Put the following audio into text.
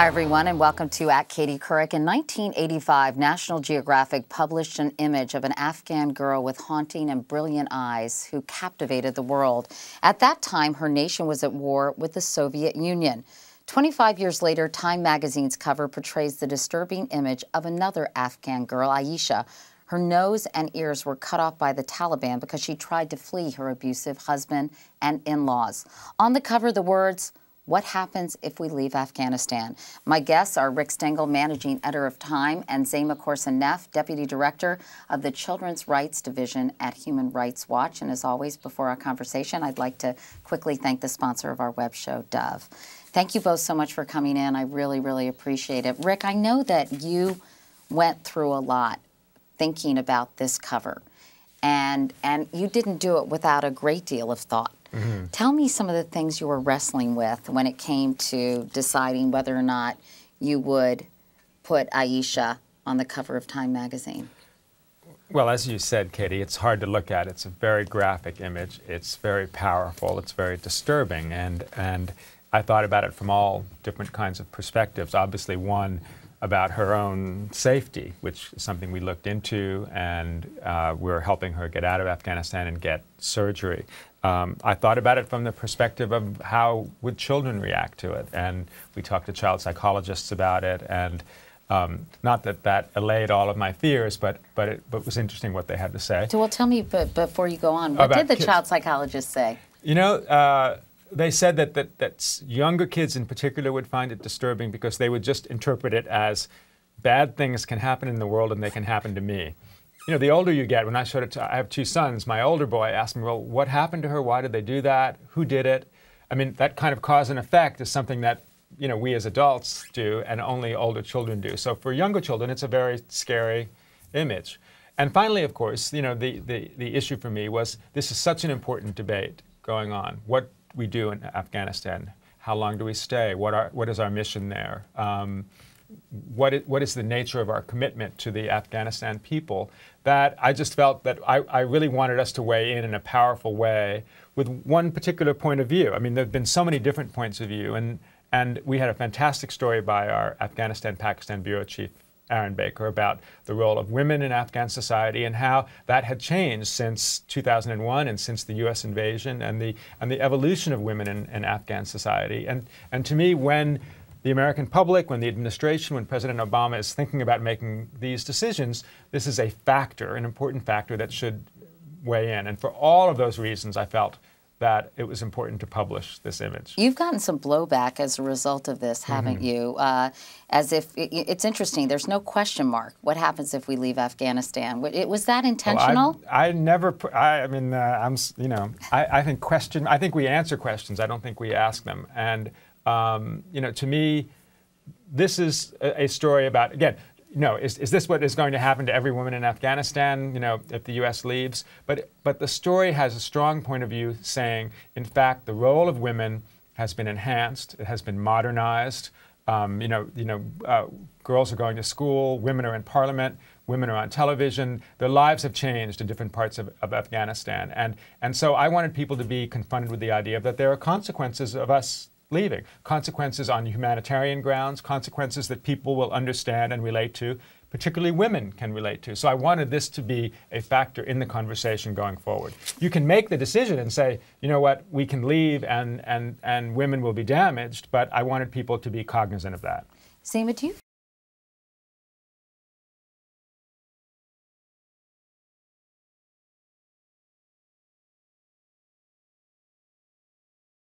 Hi, everyone, and welcome to At Katie Couric. In 1985, National Geographic published an image of an Afghan girl with haunting and brilliant eyes who captivated the world. At that time, her nation was at war with the Soviet Union. 25 years later, Time magazine's cover portrays the disturbing image of another Afghan girl, Aisha. Her nose and ears were cut off by the Taliban because she tried to flee her abusive husband and in-laws. On the cover, the words, "What happens if we leave Afghanistan?" My guests are Rick Stengel, Managing Editor of Time, and Zema Korsaneff, Deputy Director of the Children's Rights Division at Human Rights Watch. And as always, before our conversation, I'd like to quickly thank the sponsor of our web show, Dove. Thank you both so much for coming in. I really, really appreciate it. Rick, I know that you went through a lot thinking about this cover, and you didn't do it without a great deal of thought. Mm-hmm. Tell me some of the things you were wrestling with when it came to deciding whether or not you would put Aisha on the cover of Time magazine. Well, as you said, Katie, it's hard to look at. It's a very graphic image. It's very powerful. It's very disturbing. And I thought about it from all different kinds of perspectives. Obviously, one about her own safety, which is something we looked into, and we're helping her get out of Afghanistan and get surgery. I thought about it from the perspective of how would children react to it, and we talked to child psychologists about it, and not that that allayed all of my fears, but it was interesting what they had to say. So, well, tell me, but before you go on, what did the child psychologists say? You know, they said that younger kids in particular would find it disturbing because they would just interpret it as bad things can happen in the world and they can happen to me. You know, the older you get, when I showed it to, I have two sons, my older boy asked me, well, what happened to her? Why did they do that? Who did it? I mean, that kind of cause and effect is something that, you know, we as adults do and only older children do. So for younger children, it's a very scary image. And finally, of course, you know, the issue for me was this is such an important debate going on. What we do in Afghanistan, how long do we stay? What is our mission there? What is the nature of our commitment to the Afghanistan people? That I just felt that I really wanted us to weigh in a powerful way with one particular point of view. I mean, there have been so many different points of view, and we had a fantastic story by our Afghanistan-Pakistan Bureau Chief, Aaron Baker, about the role of women in Afghan society and how that had changed since 2001 and since the U.S. invasion and the evolution of women in Afghan society. And to me, when the American public, when the administration, when President Obama is thinking about making these decisions, this is a factor, an important factor that should weigh in. And for all of those reasons, I felt that it was important to publish this image. You've gotten some blowback as a result of this, haven't you? As if, it's interesting, there's no question mark. What happens if we leave Afghanistan? Was that intentional? Well, I never, I mean, you know, I think we answer questions. I don't think we ask them. And, you know, to me, this is a story about, again, no, is this what is going to happen to every woman in Afghanistan, you know, if the U.S. leaves? But the story has a strong point of view saying, in fact, the role of women has been enhanced. It has been modernized. Girls are going to school. Women are in parliament. Women are on television. Their lives have changed in different parts of Afghanistan. And so I wanted people to be confronted with the idea that there are consequences of us leaving, consequences on humanitarian grounds, consequences that people will understand and relate to, particularly women can relate to. So I wanted this to be a factor in the conversation going forward. You can make the decision and say, you know what, we can leave and women will be damaged, but I wanted people to be cognizant of that. Zema, do you